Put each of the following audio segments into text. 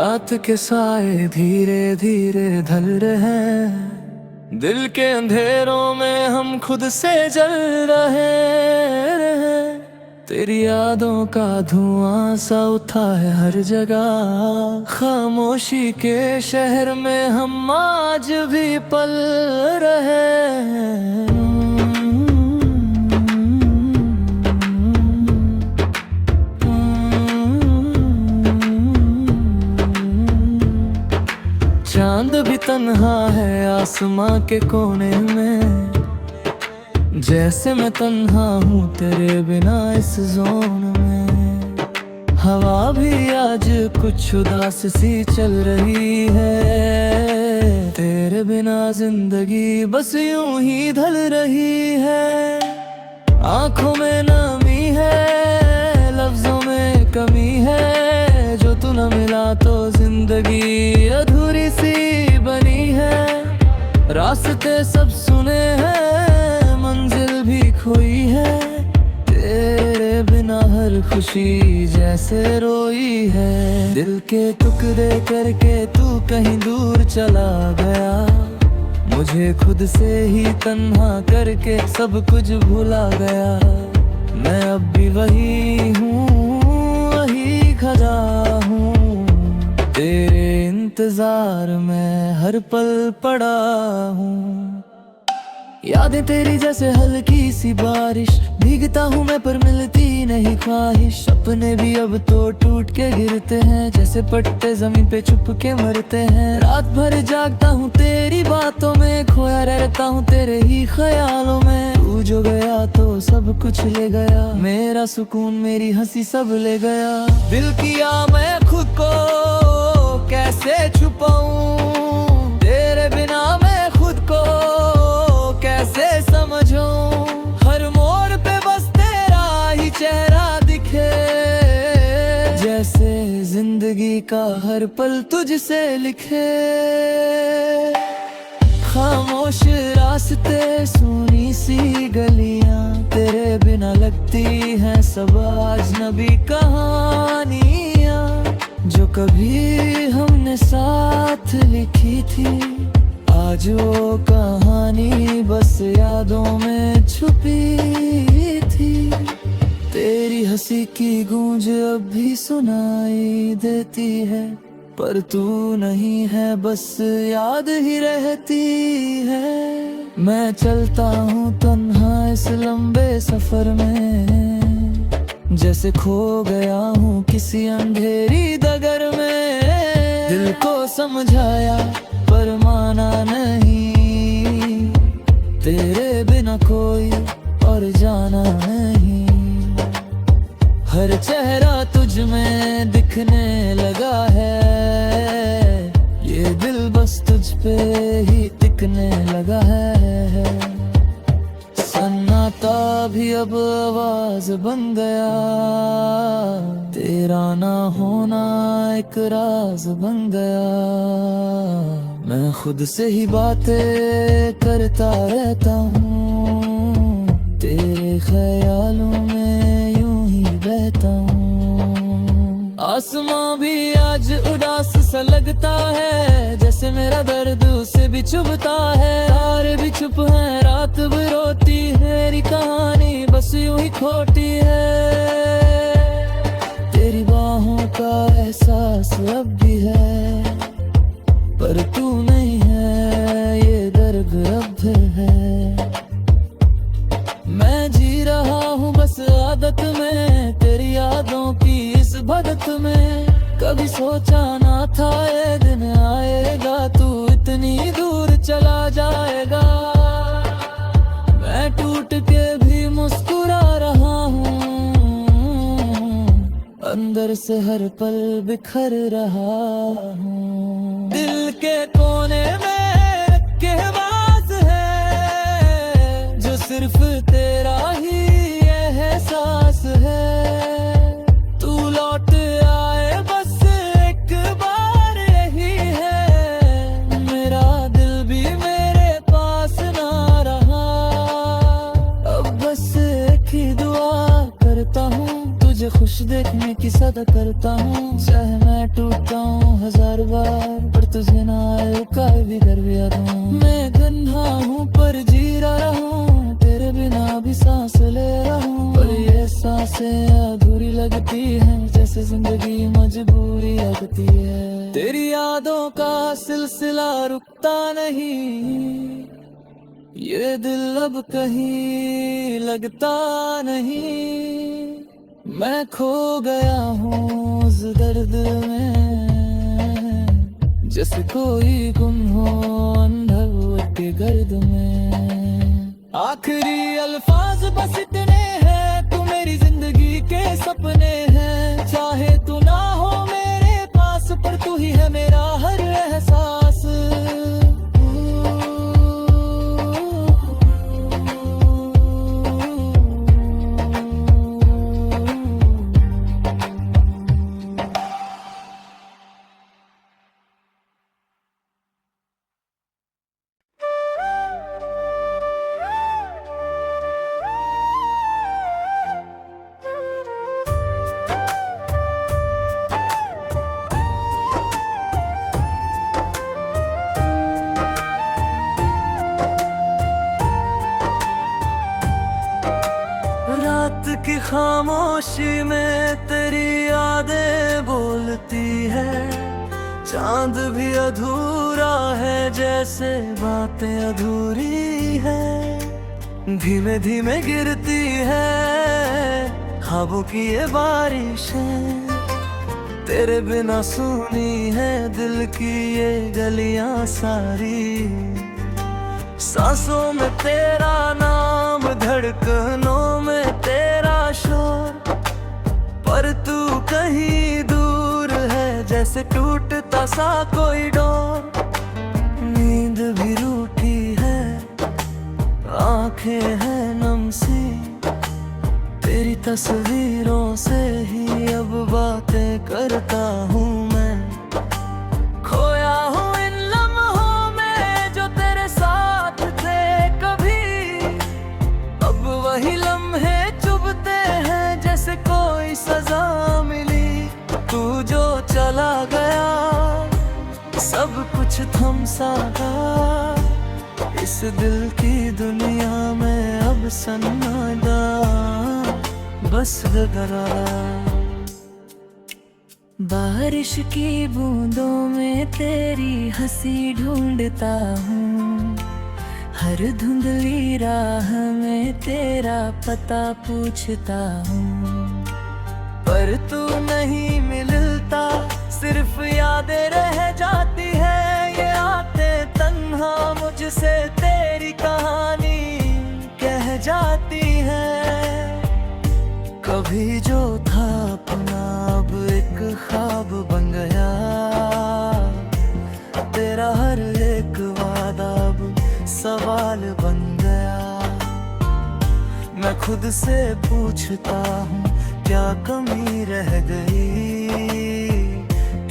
रात के साए धीरे धीरे ढल रहे हैं, दिल के अंधेरों में हम खुद से जल रहे हैं। तेरी यादों का धुआं सा उठा है हर जगह, खामोशी के शहर में हम आज भी पल रहे हैं। चांद भी तन्हा है आसमां के कोने में, जैसे मैं तन्हा हूँ तेरे बिना इस जोन में। हवा भी आज कुछ उदास सी चल रही है, तेरे बिना जिंदगी बस यूं ही ढल रही है। आंखों में नमी है, लफ्जों में कमी है, जो तू न मिला तो जिंदगी अधूरी सी बनी है। रास्ते सब सुने हैं, मंजिल भी खोई है, तेरे बिना हर खुशी जैसे रोई है। दिल के टुकड़े करके तू कहीं दूर चला गया, मुझे खुद से ही तन्हा करके सब कुछ भुला गया। मैं अब भी वही हूँ, वही खड़ा हूँ, तेरे इंतजार में हर पल पड़ा हूँ। यादें तेरी जैसे हल्की सी बारिश, भीगता हूँ मैं पर मिलती नहीं ख्वाहिश। सपने भी अब तो टूट के गिरते हैं, जैसे पट्टे जमीन पे छुप के मरते हैं। रात भर जागता हूँ तेरी बातों में, खोया रहता हूँ तेरे ही ख्यालों में। तू जो गया तो सब कुछ ले गया, मेरा सुकून मेरी हंसी सब ले गया। दिल किया मैं खुद को कैसे छुपाऊं, तेरे बिना मैं खुद को कैसे समझूं। हर मोड़ पे बस तेरा ही चेहरा दिखे, जैसे जिंदगी का हर पल तुझसे लिखे। खामोश रास्ते, सुनी सी गलियां, तेरे बिना लगती हैं सब अजनबी कहानियां। जो कभी हमने साथ लिखी थी, आज वो कहानी बस यादों में छुपी थी। तेरी हंसी की गूंज अब भी सुनाई देती है, पर तू नहीं है बस याद ही रहती है। मैं चलता हूँ तन्हा इस लंबे सफर में, जैसे खो गया हूँ किसी अंधेरी डगर में। दिल को समझाया पर माना नहीं, तेरे बिना कोई और जाना नहीं। हर चेहरा तुझ में दिखने लगा है, ये दिल बस तुझ पे ही टिकने लगा है। सन्नाटा भी अब आवाज बन गया, तेरा ना होना एक राज बन गया। मैं खुद से ही बातें करता रहता हूँ, तेरे ख्यालों में यूं ही बहता हूँ। आसमां भी आज उदास सा लगता है, जैसे मेरा दर्द उसे भी चुभता है। तारे भी चुप हैं, रात भी रोती है, मेरी कहानी बस यूं ही खोटी है। तेरी बाहों का एहसास अब भी है, पर तू नहीं है, ये दर्द अब है। मैं जी रहा हूँ बस आदत में, तेरी यादों की इस भगत में। कभी सोचा ना था ये दिन आएगा, तू इतनी दूर चला जाएगा। मैं टूट के भी मुस्कुरा रहा हूँ, अंदर से हर पल बिखर रहा हूँ। दिल के कोने में के बात है, जो सिर्फ तेरा ही एहसास है। तू लौट आए बस एक बार यही है, मेरा दिल भी मेरे पास ना रहा। अब बस एक ही दुआ करता हूँ, तुझे तुझे खुश देखने की सदा करता हूँ। चाहे मैं टूटता हूँ 1000 बार, पर तुझे ना आए काहे भी कर भी आता हूँ। मैं गंधा हूँ पर जी रहा हूँ, तेरे बिना भी सांस ले रहा हूँ। पर ये सांसें अधूरी लगती हैं, जैसे जिंदगी मजबूरी लगती है। तेरी यादों का सिलसिला रुकता नहीं, ये दिल अब कहीं लगता नहीं। मैं खो गया हूँ उस दर्द में, जैसे कोई गुम हो अंधेरे के गर्द में। आखिरी अल्फाज बस इतने हैं, तू मेरी जिंदगी के सपने हैं। चाहे तू ना हो मेरे पास, पर तू ही है मेरा हर एहसास। रात की खामोशी में तेरी यादें बोलती है। चांद भी अधूरा है, जैसे बातें अधूरी है। धीमे धीमे गिरती है ख्वाबों की ये बारिशें, तेरे बिना सुनी है दिल की ये गलियां सारी। सांसों में तेरा नाम, धड़कनों में तेरा शोर, पर तू कहीं दूर है, जैसे टूटता सा कोई डोर। नींद भी रूठी है, आंखें हैं नम सी, तेरी तस्वीरों से ही अब बातें करता हूँ मैं। खोया हूँ इन लम्हों में जो तेरे साथ थे कभी, अब वही लम्हे चुभते हैं, जैसे कोई सजा मिली। तू जो चला गया सब कुछ थम सा था, इस दिल की दुनिया में अब सन्नाटा बस गगरा। बारिश की बूंदों में तेरी हंसी ढूंढता हूँ, हर धुंधली राह में तेरा पता पूछता हूँ। पर तू नहीं मिलता, सिर्फ यादें रह जाती है। ये आते तन्हा मुझसे तेरी कहानी कह जाती है। कभी जो था अपना अब एक ख्वाब बन गया, तेरा हर एक वादा अब सवाल बन गया। मैं खुद से पूछता हूँ क्या कमी रह गई,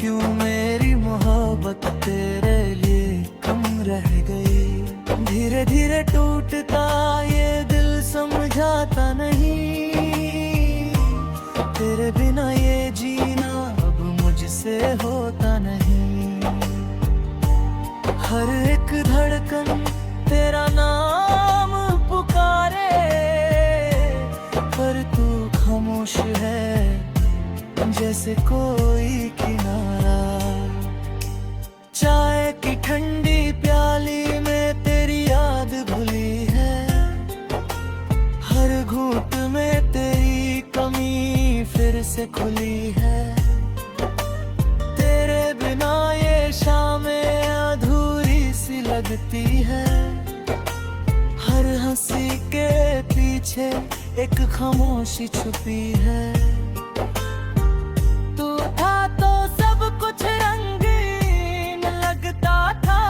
क्यों मेरी मोहब्बत तेरे लिए कम रह गई। धीरे धीरे टूटता ये दिल समझाता नहीं, तेरे बिना ये जीना अब मुझसे होता नहीं। हर एक धड़कन तेरा नाम पुकारे, पर तू खामोश है जैसे कोई किनारा। चाय की ठंडी प्याली में तेरी याद भुली है, हर घूंट में तेरी कमी फिर से खुली है। तेरे बिना ये शामें अधूरी सी लगती है, हर हंसी के पीछे एक खामोशी छुपी है। तू था तो सब कुछ रंगीन लगता था,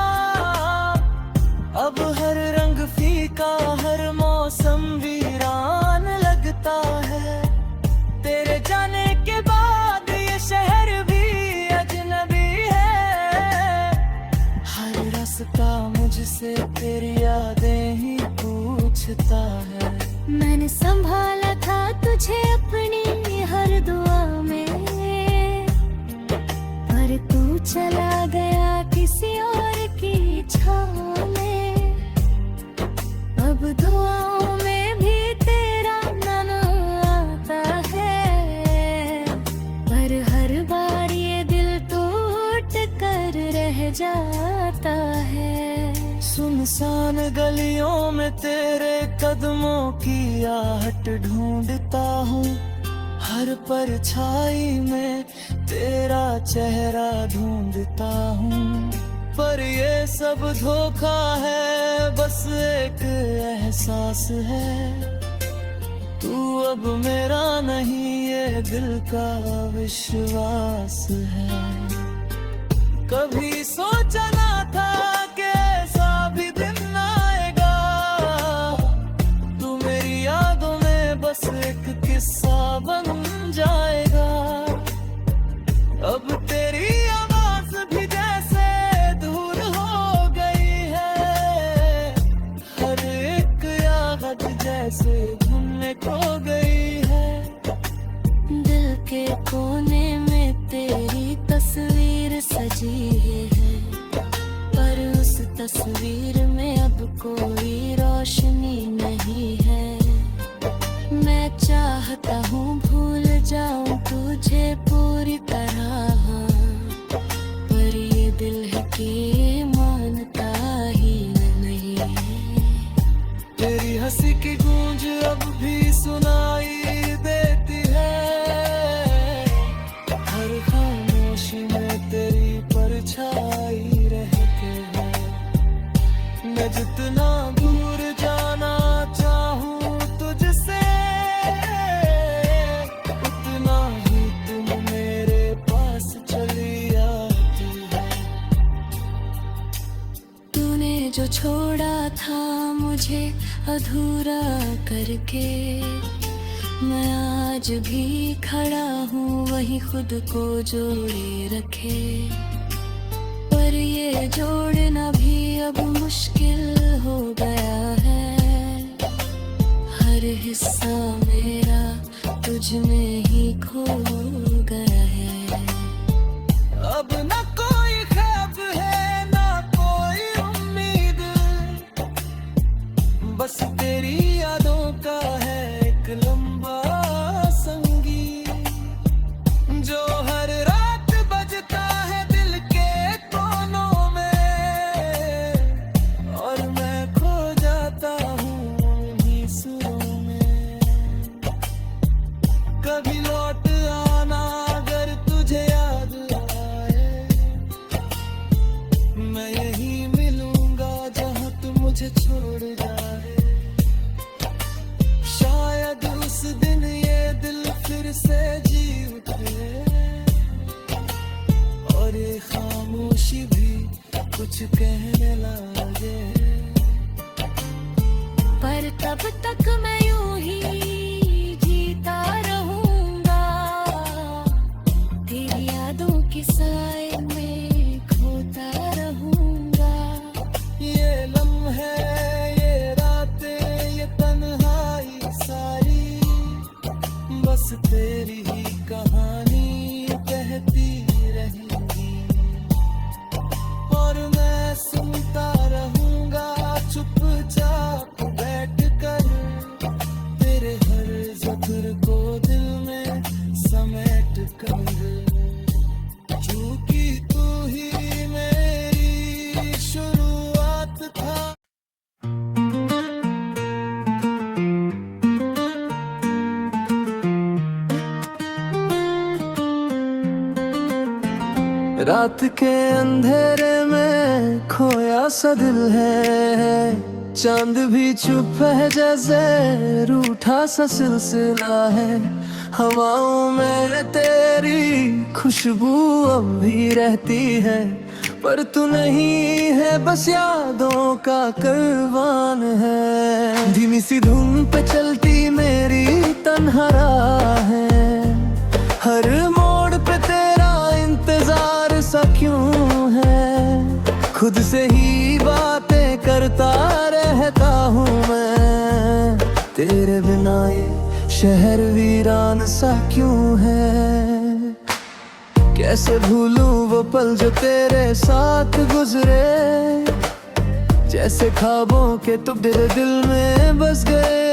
अब हर रंग फीका, हर मौसम वीरान लगता है। तेरे जाने के बाद ये शहर भी अजनबी है, हर रास्ता मुझसे तेरी यादें ही पूछता है। मैंने संभाला था तुझे अपनी हर कदमों की आहट ढूंढता हूँ, हर परछाई में तेरा चेहरा ढूंढता हूँ। पर ये सब धोखा है, बस एक एहसास है, तू अब मेरा नहीं ये दिल का विश्वास है। कभी सोचा ना था कि ऐसा भी दिन आएगा, तू मेरी यादों में बस एक किस्सा बन जाएगा। अब तेरी आवाज भी जैसे दूर हो गई है, हर एक याद जैसे धुन खो गई है। दिल के कोने में तेरी तस्वीर सजी है, पर उस तस्वीर में अब कोई रोशनी नहीं है। मैं चाहता हूँ भूल जाऊं तुझे पूरी तरह, पर ये दिल है कि मानता ही नहीं है। तेरी हंसी की गूंज अब भी सुनाई देती है, हर खामोशी में तेरी परछाई रहती है। मैं जितना दूर जाना चाहूँ तुझसे, उतना ही तुम मेरे पास चली आती है। तूने जो छोड़ा था मुझे अधूरा करके, मैं आज भी खड़ा हूँ वही खुद को जोड़े रखे। पर ये जोड़ना भी अब मुश्किल हो गया है, हर हिस्सा मेरा तुझ में ही खो गया है। अब न कोई ख्वाब है ना कोई उम्मीद, बस तेरी यादों का है एक लंबा संगीत, जो हर रात बजता है दिल के कोनों में, और मैं खो जाता हूँ उन्हीं सुरों में। कभी लौट आना अगर तुझे याद आए, मैं यहीं मिलूंगा जहाँ तू मुझे छोड़ जाए। शायद उस दिन ये दिल फिर से जी उठे, और ये खामोशी भी कुछ कहने लगे। पर तब तक मैं यूं ही जीता रहूंगा, तेरी यादों के साए में खोता रहूंगा। ये लम्हे, ये रातें, ये तन्हाई सारी, बस तेरी ही कहानी कहती रहेंगी। और मैं सुनता रहूंगा चुपचाप बैठ कर, तेरे हर ज़ख्र को दिल में समेट कर। क्योंकि तू ही मेरी शुरुआत था। रात के अंधेरे में खोया सा दिल है, चांद भी चुप है जैसे रूठा सा सिलसिला है। हवाओं में तेरी खुशबू अब भी रहती है, पर तू नहीं है बस यादों का कारवान है। धीमी सी धुन पे चलती मेरी तन्हा राह है, हर मोड़ पे तेरा इंतजार सा क्यों है। खुद से ही बातें करता रहता हूँ मैं, तेरे बिना ये शहर वीरान सा क्यों है। कैसे भूलूं वो पल जो तेरे साथ गुजरे, जैसे ख्वाबों के टुकड़े दिल में बस गए।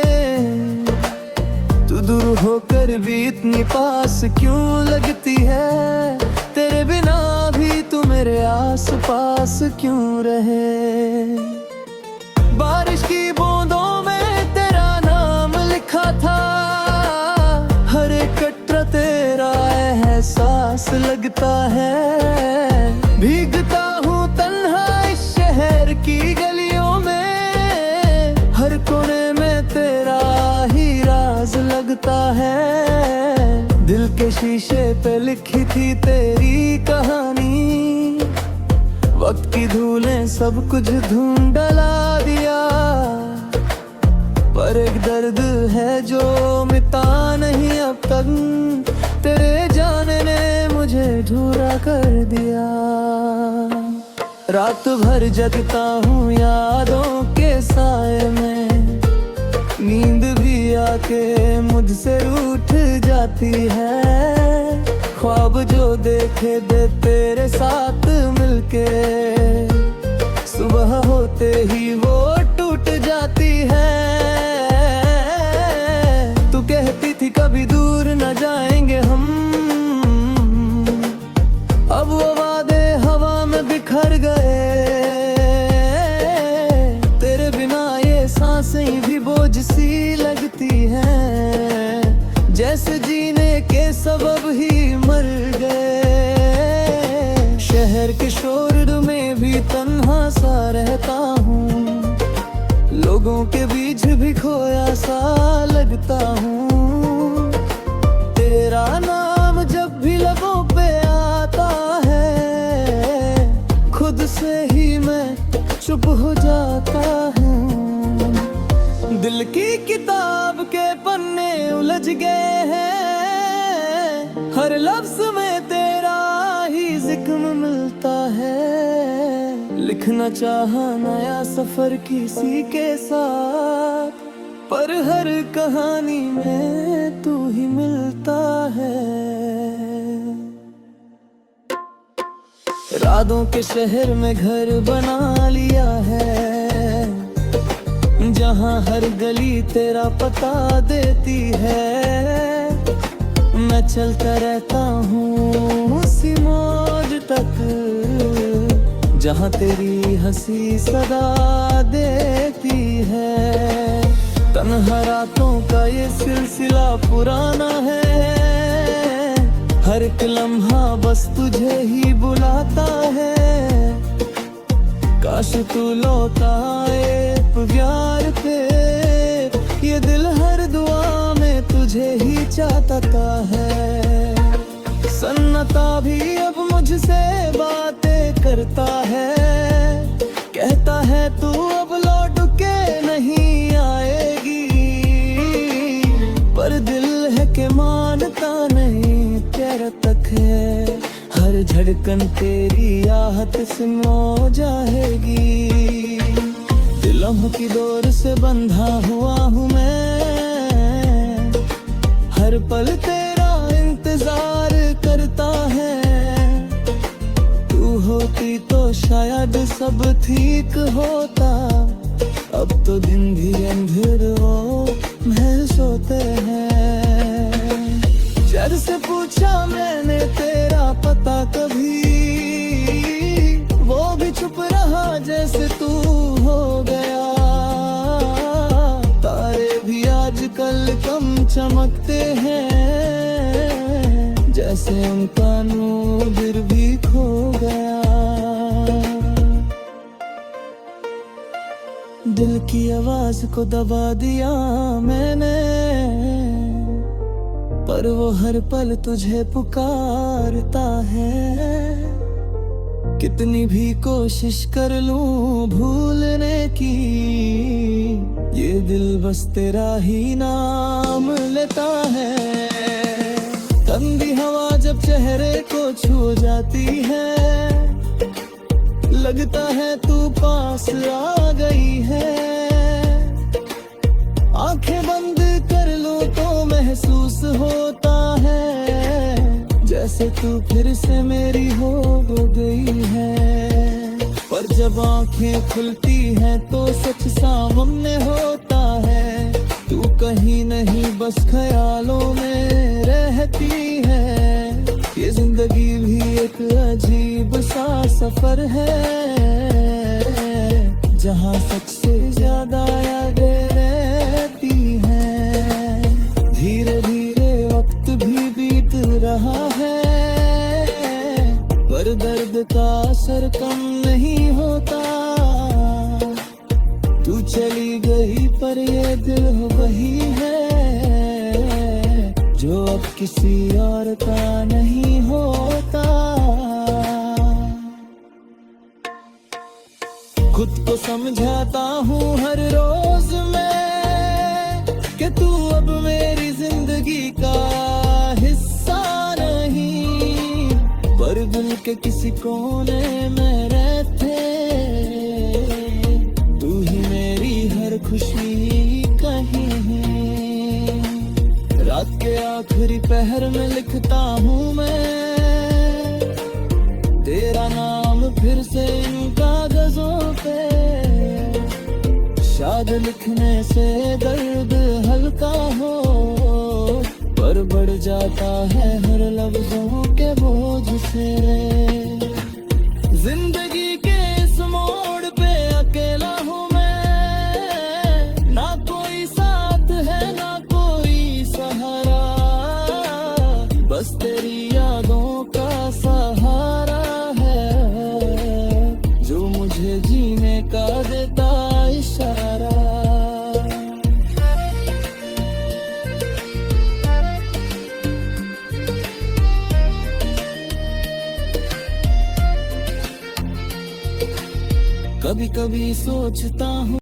तू दूर होकर भी इतनी पास क्यों लगती है, तेरे बिना भी तू मेरे आस पास क्यों रहे। बारिश की बूंदों में तेरे था, हर एक कटरा तेरा एहसास लगता है। भीगता हूँ तन्हा इस शहर की गलियों में, हर कोने में तेरा ही राज लगता है। दिल के शीशे पे लिखी थी तेरी कहानी, वक्त की धूलें सब कुछ ढूंढ डला दिया। पर एक दर्द है जो मिटा नहीं अब तक, तेरे जाने ने मुझे झूरा कर दिया। रात भर जगता हूँ यादों के साए में, नींद भी आके मुझसे रूठ जाती है। ख्वाब जो देखे दे तेरे साथ मिलके, सुबह होते ही वो टूट जाती है। तू कहती थी कभी दूर न जाएंगे हम, अब वो वादे हवा में बिखर गए। तेरे बिना ये सांसें भी बोझ सी लगती हैं, जैसे जीने के सबब ही मर गए। शहर के शोर में भी तन्हा सा रहता हूँ, लोगों के बीच भी खोया सा लगता हूँ। तेरा नाम जब भी लबों पे आता है, खुद से ही मैं चुप हो जाता हूँ। दिल की किताब के पन्ने उलझ गए हैं, हर लफ्ज में तेरा ही जिक्र मिलता है। लिखना चाहा नया सफर किसी के साथ, पर हर कहानी में तू ही मिलता है। रातों के शहर में घर बना लिया है, जहाँ हर गली तेरा पता देती है। मैं चलता रहता हूँ उसी मौज तक, जहाँ तेरी हंसी सदा देती है। तन्हा रातों का ये सिलसिला पुराना है, हर एक लम्हा बस तुझे ही बुलाता है। काश तू लौटा आए प्यार पे, ये दिल हर दुआ में तुझे ही चाहता है। सन्नाटा भी अब मुझसे बातें करता है, कहता है तू अब लौट के नहीं आएगी। पर दिल है कि मानता नहीं, तेरा तक है हर धड़कन तेरी आहट से मो जाएगी। दिलों की डोर से बंधा हुआ हूँ मैं, हर पल तेरा इंतजार करता है। तू होती तो शायद सब ठीक होता, अब तो दिन भी अंधेरों में सोते हैं। जर से पूछा मैंने तेरा पता कभी, वो भी चुप रहा जैसे तू हो गया। तारे भी आजकल कम चमकते हैं, जैसे उनका नूर भी खो गया। दिल की आवाज को दबा दिया मैंने, पर वो हर पल तुझे पुकारता है। कितनी भी कोशिश कर लूं भूलने की, ये दिल बस तेरा ही नाम लेता है। ठंडी हवा जब चेहरे को छू जाती है, लगता है तू पास आ गई है। आंखें बंद कर लो तो महसूस होता है, जैसे तू फिर से मेरी हो गई है। पर जब आंखें खुलती हैं तो सच सामने होता है। तू कहीं नहीं बस ख्यालों में रहती है। ये जिंदगी भी एक अजीब सा सफर है, जहाँ सच से ज्यादा यादें रहती हैं। रहा है, पर दर्द का असर कम नहीं होता। तू चली गई पर ये दिल वही है, जो अब किसी और का नहीं होता। खुद को समझाता हूँ हर रोज मैं कि तू अब मेरी जिंदगी का हिस्सा नहीं, पर दिल के किसी कोने में रहते तू ही मेरी हर खुशी कहीं। रात के आखिरी पहर में लिखता हूँ मैं तेरा नाम फिर से इन कागजों पे। शायद लिखने से दर्द हल्का हो, पर बढ़ जाता है हर लफ्जों के बोझ से। जिंदगी के इस मोड़ पे अकेला हूँ मैं, ना कोई साथ है ना कोई सहारा, बस तेरी यादों का सहारा है, जो मुझे जीने का देता इशारा। कभी कभी सोचता हूँ